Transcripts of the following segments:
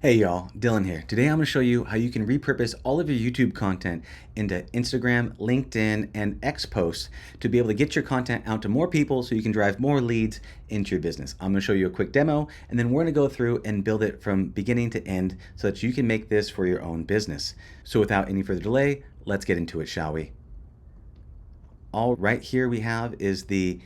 Hey y'all, Dylan here. Today I'm going to show you how you can repurpose all of your YouTube content into Instagram, LinkedIn, and X posts to be able to get your content out to more people so you can drive more leads into your business. I'm going to show you a quick demo and then we're going to go through and build it from beginning to end so that you can make this for your own business. So without any further delay, let's get into it, shall we? All right, here we have is the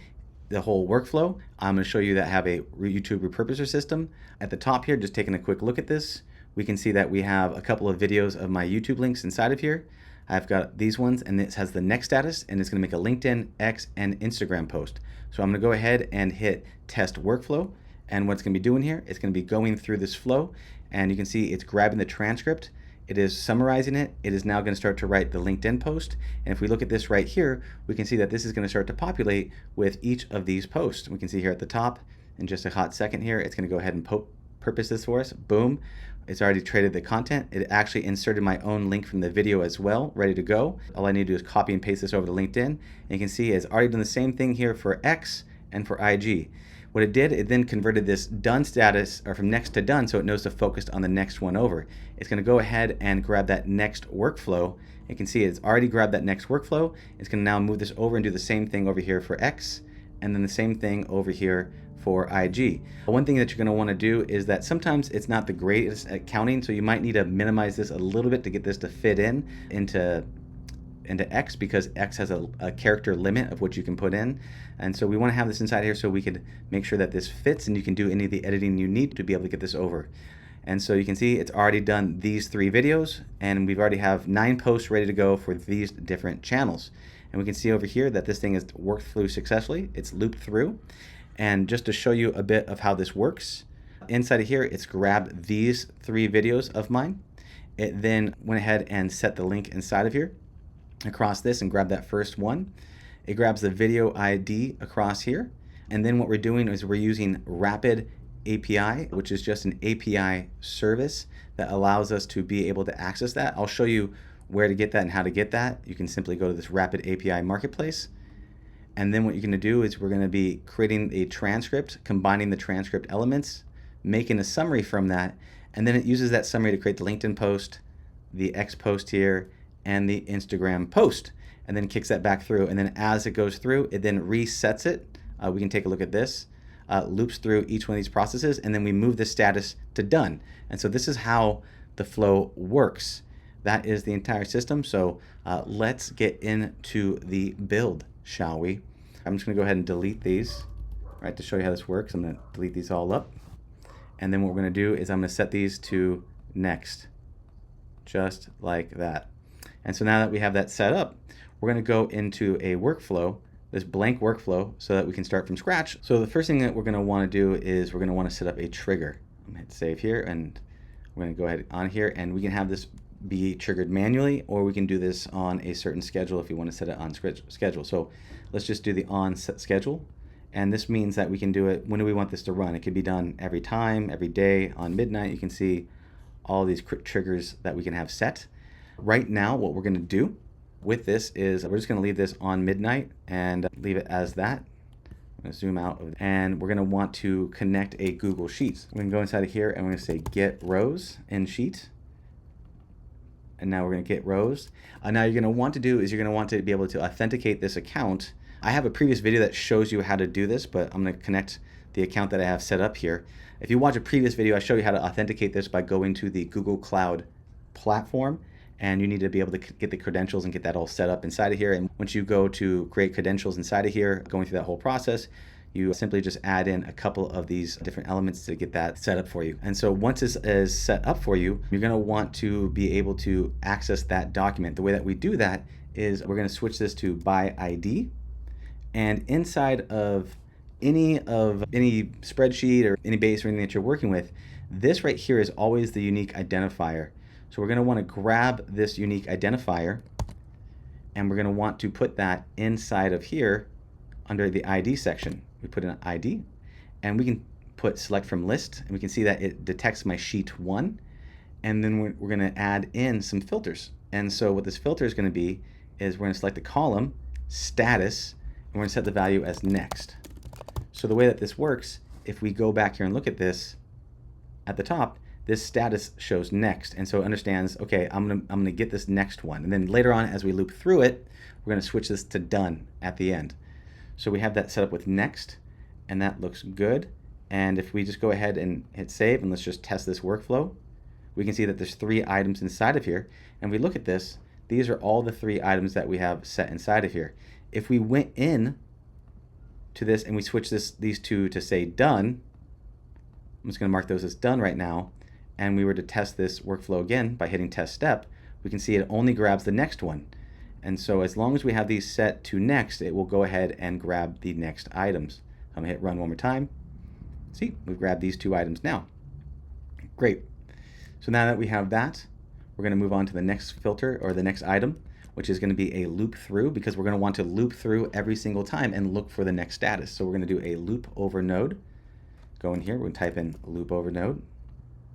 whole workflow. I'm going to show you that I have a YouTube repurposer system. At the top here, just taking a quick look at this, we can see that we have a couple of videos of my YouTube links inside of here. I've got these ones and it has the next status and it's going to make a LinkedIn, X, and Instagram post. So I'm going to go ahead and hit test workflow. And what's going to be doing here, it's going to be going through this flow and you can see it's grabbing the transcript. It is summarizing it. It is now going to start to write the LinkedIn post. And if we look at this right here, we can see that this is going to start to populate with each of these posts. We can see here at the top, in just a hot second here, it's going to go ahead and purpose this for us. Boom. It's already traded the content. It actually inserted my own link from the video as well, ready to go. All I need to do is copy and paste this over to LinkedIn. And you can see it's already done the same thing here for X and for IG. What it did, it then converted this done status, or from next to done, so it knows to focus on the next one over. It's going to go ahead and grab that next workflow. You can see it's already grabbed that next workflow. It's going to now move this over and do the same thing over here for X, and then the same thing over here for IG. One thing that you're going to want to do is that sometimes it's not the greatest at counting, so you might need to minimize this a little bit to get this to fit into X, because X has a character limit of what you can put in. And so we want to have this inside here so we could make sure that this fits and you can do any of the editing you need to be able to get this over. And so you can see it's already done these 3 videos and we've already have 9 posts ready to go for these different channels. And we can see over here that this thing has worked through successfully. It's looped through. And just to show you a bit of how this works, inside of here, it's grabbed these 3 videos of mine. It then went ahead and set the link inside of here across this and grab that first one. It grabs the video ID across here. And then what we're doing is we're using Rapid API, which is just an API service that allows us to be able to access that. I'll show you where to get that and how to get that. You can simply go to this Rapid API marketplace. And then what you're going to do is we're going to be creating a transcript, combining the transcript elements, making a summary from that. And then it uses that summary to create the LinkedIn post, the X post here, and the Instagram post, and then kicks that back through. And then as it goes through, it then resets it. We can take a look at this. Loops through each one of these processes, and then we move the status to done. And so this is how the flow works. That is the entire system. So let's get into the build, shall we? I'm just going to go ahead and delete these, right, to show you how this works. I'm going to delete these all up. And then what we're going to do is I'm going to set these to next, just like that. And so now that we have that set up, we're going to go into a workflow, this blank workflow, so that we can start from scratch. So the first thing that we're going to want to do is we're going to want to set up a trigger. I'm going to hit save here, and we're going to go ahead on here, and we can have this be triggered manually, or we can do this on a certain schedule if you want to set it on schedule. So let's just do the on set schedule. And this means that we can do it, when do we want this to run? It could be done every time, every day, on midnight. You can see all these triggers that we can have set. Right now, what we're going to do with this is we're just going to leave this on midnight and leave it as that. I'm going to zoom out, and we're going to want to connect a Google Sheets. We're going to go inside of here and we're going to say get rows in Sheet. And now we're going to get rows. Now you're going to want to do is you're going to want to be able to authenticate this account. I have a previous video that shows you how to do this, but I'm going to connect the account that I have set up here. If you watch a previous video, I show you how to authenticate this by going to the Google Cloud platform. And you need to be able to get the credentials and get that all set up inside of here. And once you go to create credentials inside of here, going through that whole process, you simply just add in a couple of these different elements to get that set up for you. And so once this is set up for you, you're going to want to be able to access that document. The way that we do that is we're going to switch this to by ID. And inside of any spreadsheet or any base or anything that you're working with, this right here is always the unique identifier. So we're going to want to grab this unique identifier, and we're going to want to put that inside of here under the ID section. We put in an ID, and we can put select from list, and we can see that it detects my sheet 1, and then we're going to add in some filters. And so what this filter is going to be is we're going to select the column, status, and we're going to set the value as next. So the way that this works, if we go back here and look at this at the top, this status shows next, and so it understands, okay, I'm gonna get this next one. And then later on, as we loop through it, we're gonna switch this to done at the end. So we have that set up with next, and that looks good. And if we just go ahead and hit save, and let's just test this workflow, we can see that there's 3 items inside of here. And we look at this, these are all the 3 items that we have set inside of here. If we went in to this and we switch these two to say done, I'm just gonna mark those as done right now, and we were to test this workflow again by hitting test step, we can see it only grabs the next one. And so as long as we have these set to next, it will go ahead and grab the next items. I'm gonna hit run one more time. See, we've grabbed these 2 items now. Great. So now that we have that, we're gonna move on to the next filter, or the next item, which is gonna be a loop through, because we're gonna want to loop through every single time and look for the next status. So we're gonna do a loop over node. Go in here, we're gonna type in loop over node.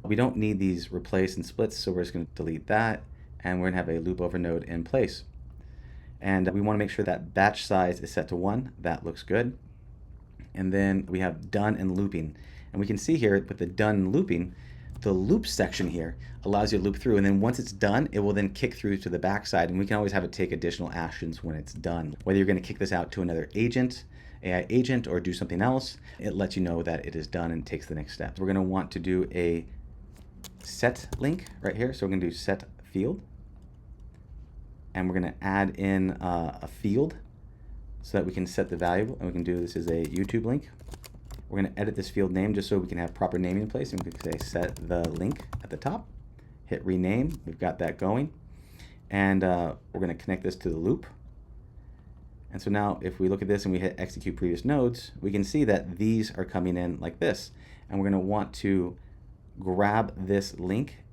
We don't need these replace and splits, so we're just gonna delete that, and we're gonna have a loop over node in place. And we wanna make sure that batch size is set to 1. That looks good. And then we have done and looping. And we can see here with the done and looping, the loop section here allows you to loop through, and then once it's done, it will then kick through to the backside, and we can always have it take additional actions when it's done. Whether you're gonna kick this out to another agent, AI agent, or do something else, it lets you know that it is done and takes the next step. We're gonna want to do a set link right here. So we're gonna do set field, and we're gonna add in a field so that we can set the value, and we can do this as a YouTube link. We're gonna edit this field name just so we can have proper naming in place, and we can say set the link at the top, hit rename, we've got that going, and we're gonna connect this to the loop. And so now if we look at this and we hit execute previous nodes, we can see that these are coming in like this, and we're gonna want to grab this link,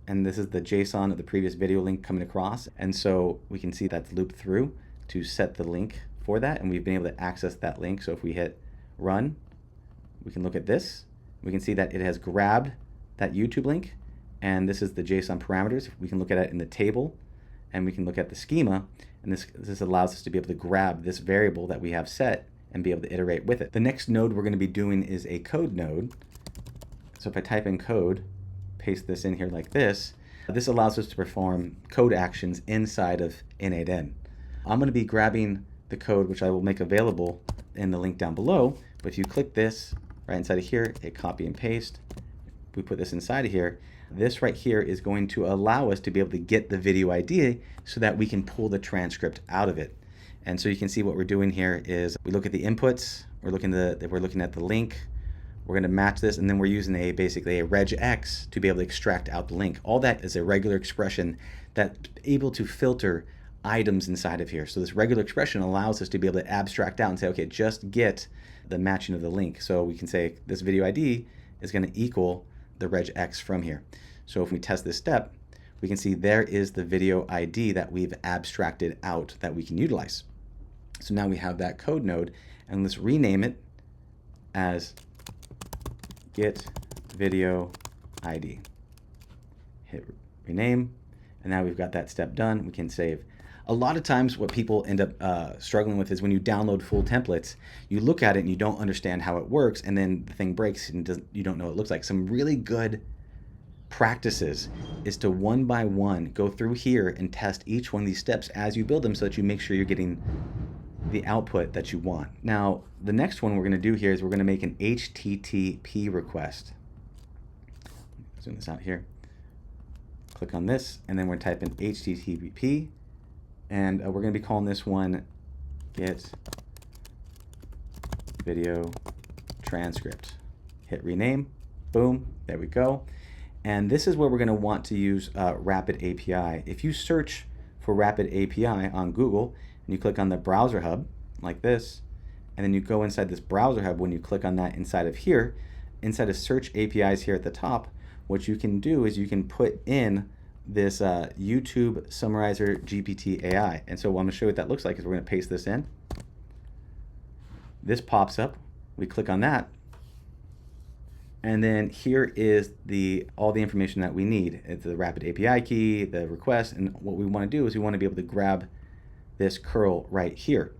and this is the JSON of the previous video link coming across, and so we can see that's looped through to set the link for that, and we've been able to access that link. So if we hit run, we can look at this, we can see that it has grabbed that YouTube link, and this is the JSON parameters. We can look at it in the table, and we can look at the schema, and this allows us to be able to grab this variable that we have set and be able to iterate with it. The next node we're going to be doing is a code node. So if I type in code, paste this in here like this, this allows us to perform code actions inside of N8N. I'm going to be grabbing the code, which I will make available in the link down below, but if you click this right inside of here, hit copy and paste, we put this inside of here, this right here is going to allow us to be able to get the video ID so that we can pull the transcript out of it. And so you can see what we're doing here is we look at the inputs, we're looking at the link, we're going to match this, and then we're using basically a regex to be able to extract out the link. All that is a regular expression that's able to filter items inside of here. So this regular expression allows us to be able to abstract out and say, okay, just get the matching of the link. So we can say this video ID is going to equal the regex from here. So if we test this step, we can see there is the video ID that we've abstracted out that we can utilize. So now we have that code node, and let's rename it as get video ID. Hit rename, and now we've got that step done. We can save. A lot of times what people end up struggling with is when you download full templates, you look at it and you don't understand how it works, and then the thing breaks and you don't know what it looks like. Some really good practices is to one by one go through here and test each one of these steps as you build them so that you make sure you're getting the output that you want. Now, the next one we're going to do here is we're going to make an HTTP request. Zoom this out here. Click on this, and then we're going to type in HTTP, and we're going to be calling this one get video transcript. Hit rename. Boom. There we go. And this is where we're going to want to use Rapid API. If you search for Rapid API on Google, and you click on the browser hub like this, and then you go inside this browser hub, when you click on that inside of here, inside of search APIs here at the top, what you can do is you can put in this YouTube Summarizer GPT AI. And so what I'm going to show you what that looks like is we're going to paste this in. This pops up. We click on that. And then here is all the information that we need. It's the Rapid API key, the request, and what we want to do is we want to be able to grab this curl right here.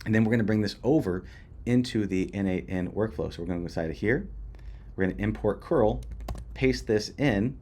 And then we're going to bring this over into the N8N workflow. So we're going to go inside of here. We're going to import curl, paste this in,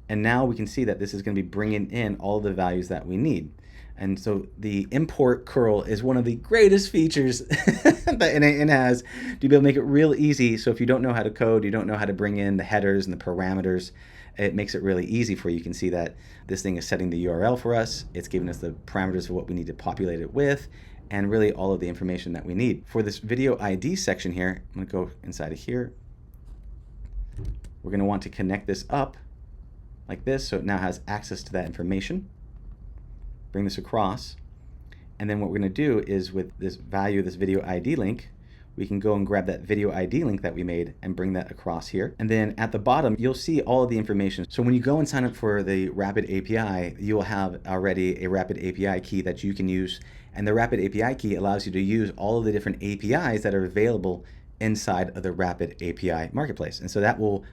and now we can see that this is going to be bringing in all the values that we need. And so the import curl is one of the greatest features that N8N has to be able to make it real easy. So if you don't know how to code, you don't know how to bring in the headers and the parameters, it makes it really easy for you. You can see that this thing is setting the URL for us. It's giving us the parameters of what we need to populate it with, and really all of the information that we need. For this video ID section here, I'm going to go inside of here. We're going to want to connect this up like this, so it now has access to that information. Bring this across, and then what we're going to do is with this value, this video ID link, we can go and grab that video ID link that we made and bring that across here. And then at the bottom, you'll see all of the information. So when you go and sign up for the Rapid API, you will have already a Rapid API key that you can use. And the Rapid API key allows you to use all of the different APIs that are available inside of the Rapid API marketplace. And so that will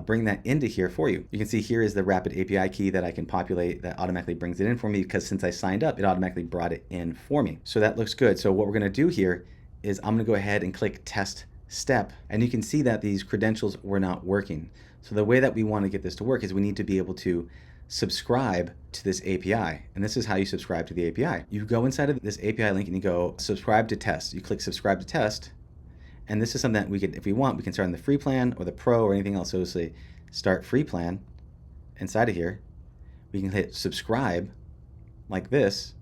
bring that into here for you. You can see here is the Rapid API key that I can populate that automatically brings it in for me, because since I signed up, it automatically brought it in for me. So that looks good. So what we're going to do here is I'm going to go ahead and click test step, and you can see that these credentials were not working. So the way that we want to get this to work is we need to be able to subscribe to this API, and this is how you subscribe to the API. You go inside of this API link and you go subscribe to test. You click subscribe to test, and this is something that we could, if we want, we can start on the free plan or the pro or anything else. So say start free plan. Inside of here, we can hit subscribe like this,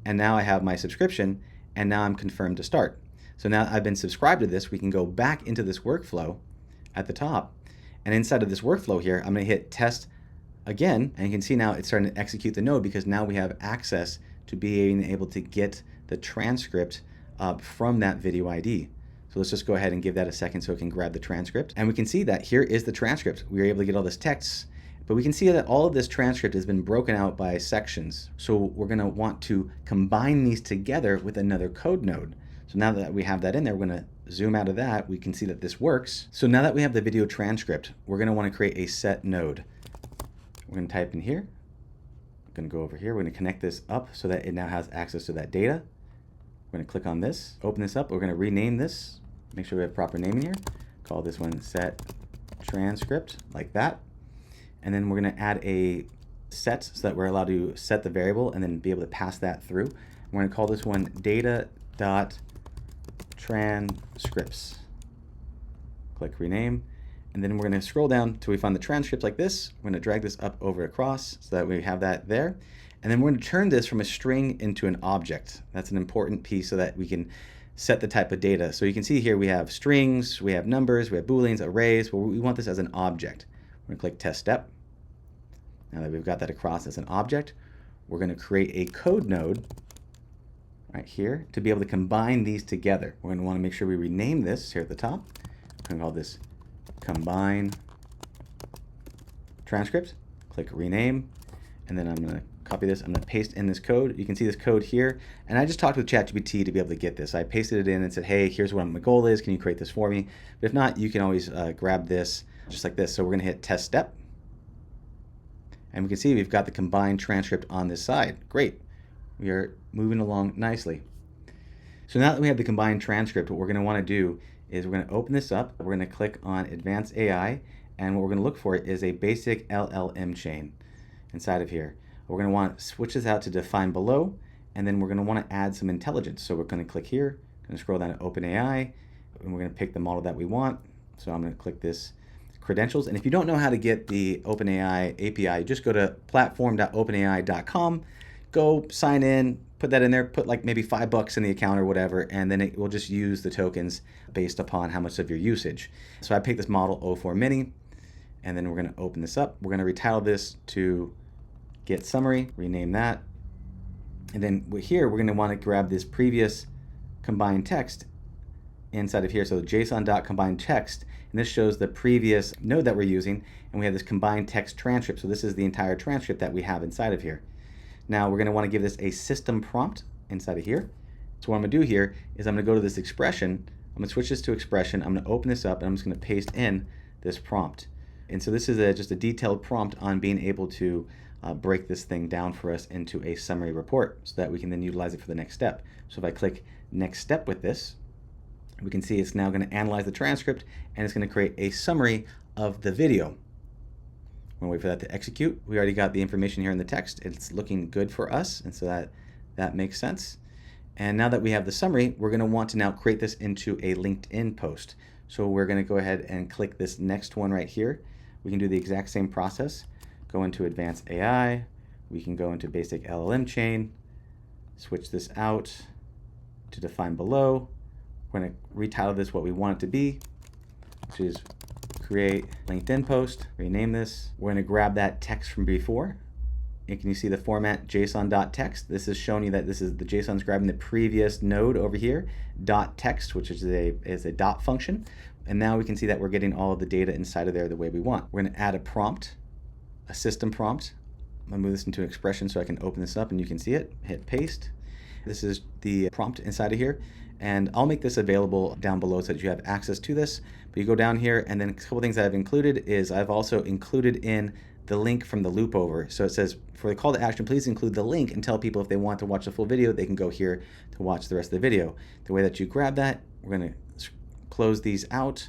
and now I have my subscription, and now I'm confirmed to start. So now I've been subscribed to this, we can go back into this workflow at the top, and inside of this workflow here, I'm going to hit test again, and you can see now it's starting to execute the node, because now we have access to being able to get the transcript from that video ID. So let's just go ahead and give that a second so it can grab the transcript. And we can see that here is the transcript. We were able to get all this text, but we can see that all of this transcript has been broken out by sections. So we're going to want to combine these together with another code node. So now that we have that in there, we're going to zoom out of that. We can see that this works. So now that we have the video transcript, we're going to want to create a set node. We're going to type in here. I'm going to go over here. We're going to connect this up so that it now has access to that data. We're going to click on this, open this up. We're going to rename this. Make sure we have proper naming here. Call this one set transcript, like that. And then we're going to add a set so that we're allowed to set the variable and then be able to pass that through. We're going to call this one data.transcripts. Click rename. And then we're going to scroll down until we find the transcript like this. We're going to drag this up over across so that we have that there. And then we're going to turn this from a string into an object. That's an important piece so that we can set the type of data. So you can see here we have strings, we have numbers, we have booleans, arrays, but we want this as an object. We're going to click test step. Now that we've got that across as an object, we're going to create a code node right here to be able to combine these together. We're going to want to make sure we rename this here at the top. We're going to call this combine transcript. Click rename, and then I'm going to copy this. I'm going to paste in this code. You can see this code here, and I just talked with ChatGPT to be able to get this. I pasted it in and said, hey, here's what my goal is. Can you create this for me? But if not, you can always grab this just like this. So we're going to hit test step, and we can see we've got the combined transcript on this side. Great. We are moving along nicely. So now that we have the combined transcript, what we're going to want to do is we're going to open this up. We're going to click on Advanced AI, and what we're going to look for is a basic LLM chain inside of here. We're going to want to switch this out to define below, and then we're going to want to add some intelligence. So we're going to click here, going to scroll down to OpenAI, and we're going to pick the model that we want. So I'm going to click this credentials. And if you don't know how to get the OpenAI API, just go to platform.openai.com, go sign in, put that in there, put like maybe $5 in the account or whatever, and then it will just use the tokens based upon how much of your usage. So I picked this model 04 mini, and then we're going to open this up. We're going to retitle this to get summary, rename that. And then here, we're going to want to grab this previous combined text inside of here. So JSON.combined text, and this shows the previous node that we're using, and we have this combined text transcript. So this is the entire transcript that we have inside of here. Now we're going to want to give this a system prompt inside of here. So what I'm going to do here is I'm going to go to this expression. I'm going to switch this to expression. I'm going to open this up, and I'm just going to paste in this prompt. And so this is just a detailed prompt on being able to break this thing down for us into a summary report so that we can then utilize it for the next step. So if I click next step with this, we can see it's now going to analyze the transcript, and it's going to create a summary of the video. We're gonna wait for that to execute. We already got the information here in the text. It's looking good for us, and so that makes sense. And now that we have the summary, we're gonna want to now create this into a LinkedIn post. So we're gonna go ahead and click this next one right here. We can do the exact same process. Go into Advanced AI. We can go into Basic LLM Chain, switch this out to Define Below. We're gonna retitle this what we want it to be, which is Create LinkedIn Post, rename this. We're gonna grab that text from before. And can you see the format JSON.text? This is showing you that this is the JSON's grabbing the previous node over here, .text, which is a dot function. And now we can see that we're getting all of the data inside of there the way we want. We're gonna add a prompt, a system prompt. I'm gonna move this into an expression so I can open this up and you can see it. Hit paste. This is the prompt inside of here. And I'll make this available down below so that you have access to this. But you go down here, and then a couple things that I've included is I've also included in the link from the loop over. So it says for the call to action, please include the link and tell people if they want to watch the full video, they can go here to watch the rest of the video. The way that you grab that, we're gonna close these out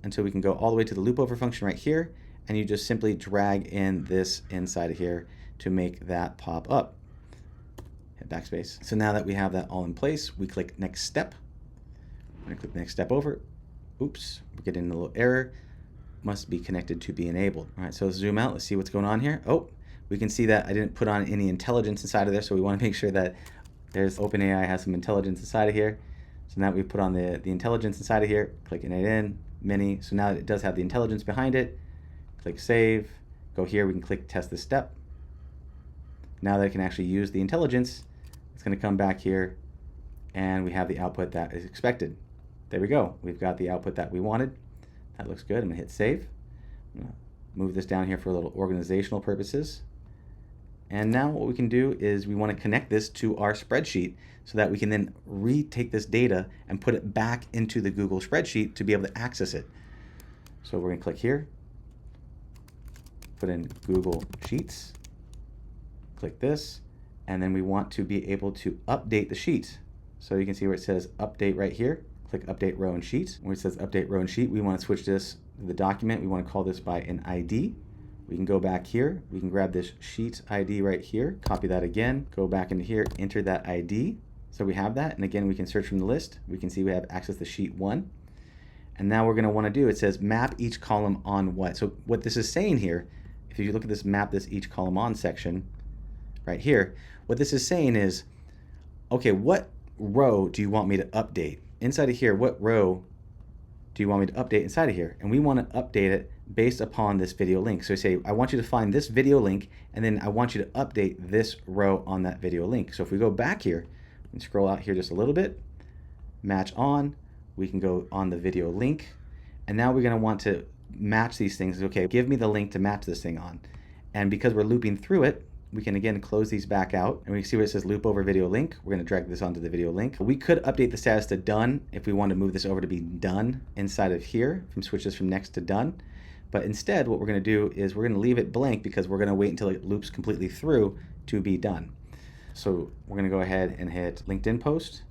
until we can go all the way to the loop over function right here. And you just simply drag in this inside of here to make that pop up. Hit backspace. So now that we have that all in place, we click next step. I'm gonna click next step over. Oops, we're getting a little error. Must be connected to be enabled. All right, so let's zoom out. Let's see what's going on here. Oh, we can see that I didn't put on any intelligence inside of there, so we want to make sure that there's OpenAI has some intelligence inside of here. So now we put on the intelligence inside of here. Click N8N, mini. So now it does have the intelligence behind it. Click save. Go here. We can click test this step. Now that I can actually use the intelligence, it's going to come back here, and we have the output that is expected. There we go. We've got the output that we wanted. That looks good. I'm gonna hit save. I'm gonna move this down here for a little organizational purposes. And now what we can do is we want to connect this to our spreadsheet so that we can then retake this data and put it back into the Google spreadsheet to be able to access it. So we're gonna click here, put in Google Sheets, click this, and then we want to be able to update the sheet. So you can see where it says update right here. Click update row and sheet. Where it says update row and sheet, we want to switch this to the document. We want to call this by an ID. We can go back here. We can grab this sheet ID right here, copy that again, go back into here, enter that ID. So we have that. And again, we can search from the list. We can see we have access to sheet 1. And now we're going to want to do, it says map each column on what. So what this is saying here, if you look at this map this each column on section right here, what this is saying is, okay, what row do you want me to update? Inside of here, what row do you want me to update inside of here? And we want to update it based upon this video link. So we say, I want you to find this video link, and then I want you to update this row on that video link. So if we go back here and scroll out here just a little bit, match on, we can go on the video link. And now we're going to want to match these things. Okay, give me the link to match this thing on. And because we're looping through it, we can again close these back out, and we can see where it says loop over video link. We're going to drag this onto the video link. We could update the status to done if we want to move this over to be done inside of here, switch this from next to done. But instead, what we're going to do is we're going to leave it blank because we're going to wait until it loops completely through to be done. So we're going to go ahead and hit LinkedIn post,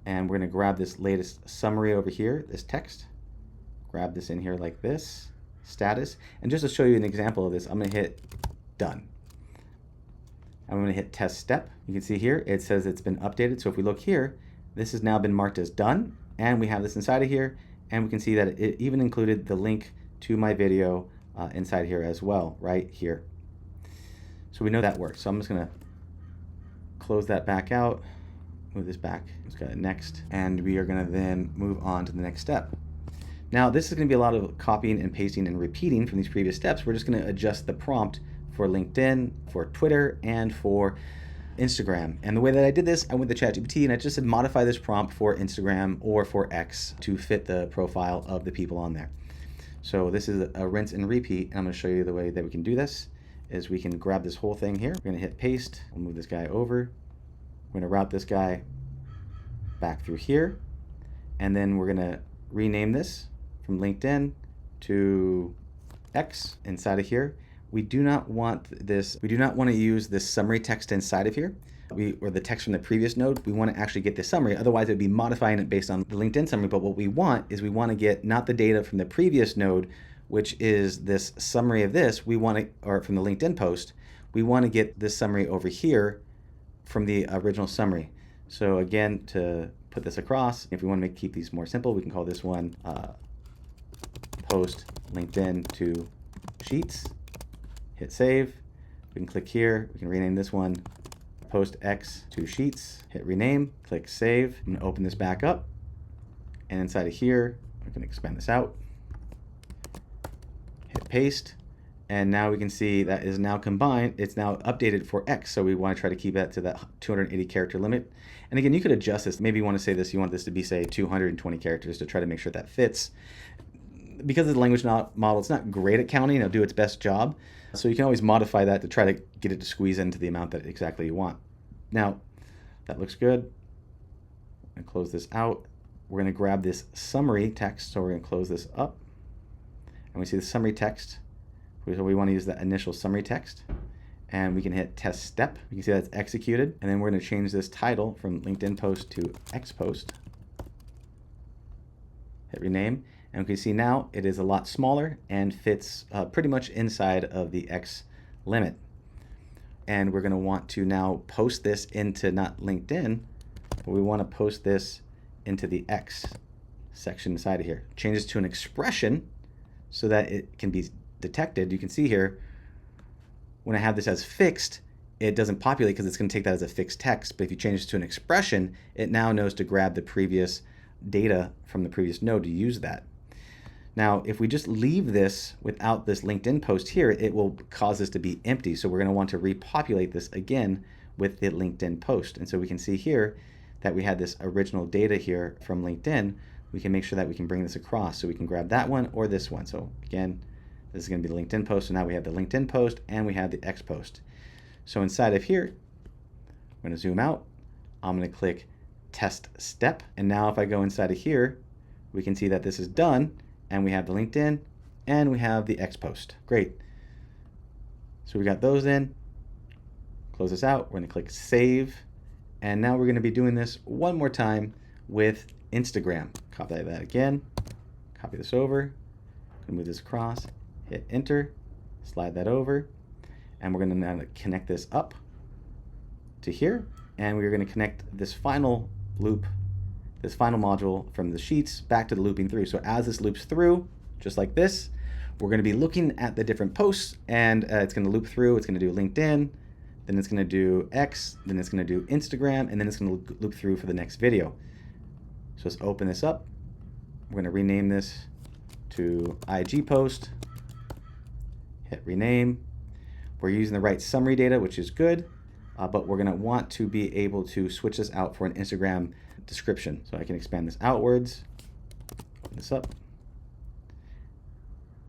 and we're going to grab this latest summary over here, this text, grab this in here like this, status. And just to show you an example of this, I'm going to hit done. I'm going to hit test step. You can see here it says it's been updated. So if we look here, this has now been marked as done, and we have this inside of here, and we can see that it even included the link to my video inside here as well, right here. So we know that works. So I'm just going to close that back out, move this back, let's go to next, and we are going to then move on to the next step. Now this is going to be a lot of copying and pasting and repeating from these previous steps. We're just going to adjust the prompt for LinkedIn, for Twitter, and for Instagram. And the way that I did this, I went to ChatGPT and I just said modify this prompt for Instagram or for X to fit the profile of the people on there. So this is a rinse and repeat, and I'm going to show you the way that we can do this. Is we can grab this whole thing here. We're going to hit paste. We'll move this guy over. We're going to route this guy back through here, and then we're going to rename this from LinkedIn to X inside of here. We do not want this, we do not want to use this summary text inside of here, or the text from the previous node. We want to actually get the summary. Otherwise, it would be modifying it based on the LinkedIn summary. But what we want is we want to get not the data from the previous node, which is this summary of this, we want to, or from the LinkedIn post, we want to get this summary over here from the original summary. So again, to put this across, if we want to keep these more simple, we can call this one post LinkedIn to Sheets. Hit save. We can click here. We can rename this one post X to Sheets. Hit rename. Click save. I'm going to open this back up. And inside of here, we can expand this out. Hit paste. And now we can see that is now combined. It's now updated for X. So we want to try to keep that to that 280 character limit. And again, you could adjust this. Maybe you want to say this, you want this to be, say, 220 characters to try to make sure that fits. Because of the language model, it's not great at counting. It'll do its best job. So you can always modify that to try to get it to squeeze into the amount that exactly you want. Now, that looks good. I'm going to close this out. We're going to grab this summary text. So we're going to close this up. And we see the summary text. So we want to use the initial summary text. And we can hit test step. You can see that's executed. And then we're going to change this title from LinkedIn post to X post. Hit rename. And we can see now it is a lot smaller and fits pretty much inside of the X limit. And we're going to want to now post this into not LinkedIn, but we want to post this into the X section inside of here. Change this to an expression so that it can be detected. You can see here, when I have this as fixed, it doesn't populate because it's going to take that as a fixed text. But if you change this to an expression, it now knows to grab the previous data from the previous node to use that. Now, if we just leave this without this LinkedIn post here, it will cause this to be empty. So we're going to want to repopulate this again with the LinkedIn post. And so we can see here that we had this original data here from LinkedIn. We can make sure that we can bring this across. So we can grab that one or this one. So again, this is going to be the LinkedIn post. So now we have the LinkedIn post and we have the X post. So inside of here, I'm going to zoom out. I'm going to click test step. And now if I go inside of here, we can see that this is done. And we have the LinkedIn and we have the X post. Great. So we got those in. Close this out. We're going to click save. And now we're going to be doing this one more time with Instagram. Copy that again. Copy this over. Move this across. Hit enter. Slide that over. And we're going to now connect this up to here. And we're going to connect this final loop, this final module from the sheets back to the looping through. So as this loops through, just like this, we're going to be looking at the different posts, and it's going to loop through. It's going to do LinkedIn, then it's going to do X, then it's going to do Instagram, and then it's going to loop through for the next video. So let's open this up. We're going to rename this to IG post. Hit rename. We're using the right summary data, which is good, but we're going to want to be able to switch this out for an Instagram description. So I can expand this outwards, open this up,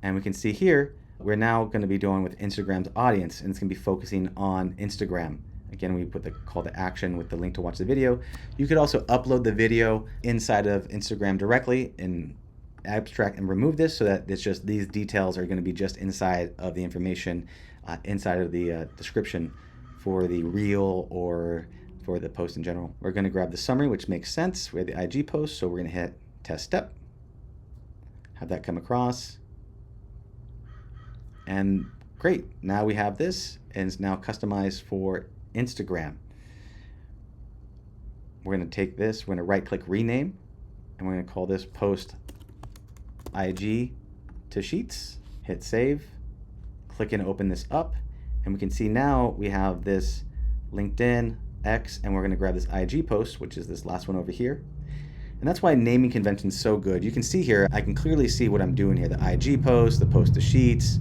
and we can see here we're now going to be doing with Instagram's audience, and it's going to be focusing on Instagram. Again, we put the call to action with the link to watch the video. You could also upload the video inside of Instagram directly in abstract and remove this so that it's just these details are going to be just inside of the information inside of the description for the reel or for the post in general. We're going to grab the summary, which makes sense. We have the IG post, so we're going to hit test step, have that come across, and great. Now we have this, and it's now customized for Instagram. We're going to take this, we're going to right-click rename, and we're going to call this post IG to Sheets. Hit save, click and open this up, and we can see now we have this LinkedIn, X, and we're going to grab this IG post, which is this last one over here. And that's why naming convention is so good. You can see here, I can clearly see what I'm doing here. The IG post, the post to Sheets,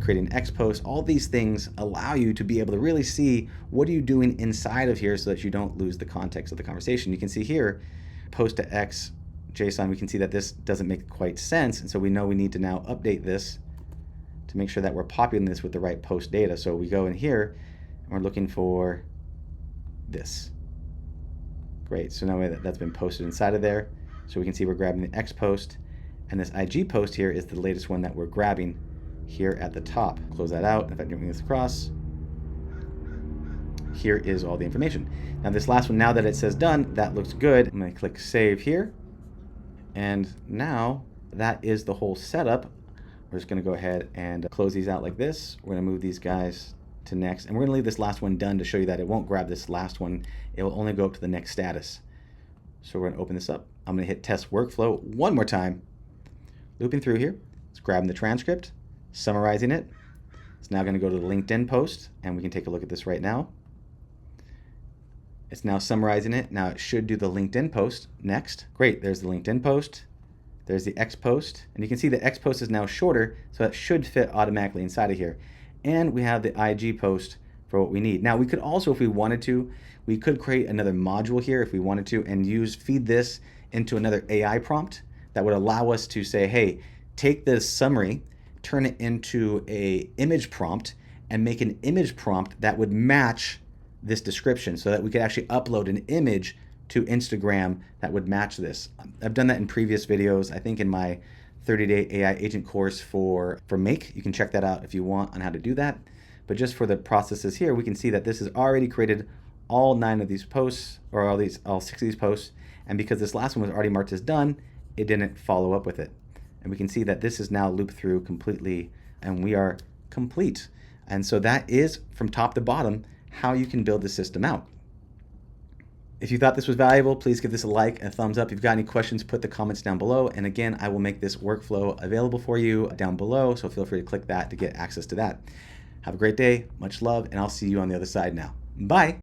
creating X post, all these things allow you to be able to really see what are you doing inside of here so that you don't lose the context of the conversation. You can see here, post to X JSON, we can see that this doesn't make quite sense. And so we know we need to now update this to make sure that we're populating this with the right post data. So we go in here and we're looking for this. Great, so now that's been posted inside of there. So we can see we're grabbing the X post, and this IG post here is the latest one that we're grabbing here at the top. Close that out. If I can bring this across, here is all the information. Now this last one, now that it says done, that looks good. I'm going to click save here, and now that is the whole setup We're just going to go ahead and close these out like this. We're going to move these guys to next, and we're going to leave this last one done to show you that it won't grab this last one. It will only go up to the next status. So we're going to open this up. I'm going to hit test workflow one more time. Looping through here. It's grabbing the transcript, summarizing it. It's now going to go to the LinkedIn post, and we can take a look at this right now. It's now summarizing it. Now it should do the LinkedIn post next. Great, there's the LinkedIn post. There's the X post, and you can see the X post is now shorter, so that should fit automatically inside of here. And we have the IG post for what we need. Now we could also, if we wanted to, we could create another module here if we wanted to, and feed this into another AI prompt that would allow us to say, hey, take this summary, turn it into an image prompt, and make an image prompt that would match this description so that we could actually upload an image to Instagram that would match this. I've done that in previous videos. I think in my 30-day AI agent course for Make. You can check that out if you want on how to do that. But just for the processes here, we can see that this has already created all 9 of these posts, or all 6 of these posts. And because this last one was already marked as done, it didn't follow up with it. And we can see that this is now looped through completely, and we are complete. And so that is, from top to bottom, how you can build the system out. If you thought this was valuable, please give this a like and a thumbs up. If you've got any questions, put the comments down below. And again, I will make this workflow available for you down below, so feel free to click that to get access to that. Have a great day, much love, and I'll see you on the other side now. Bye.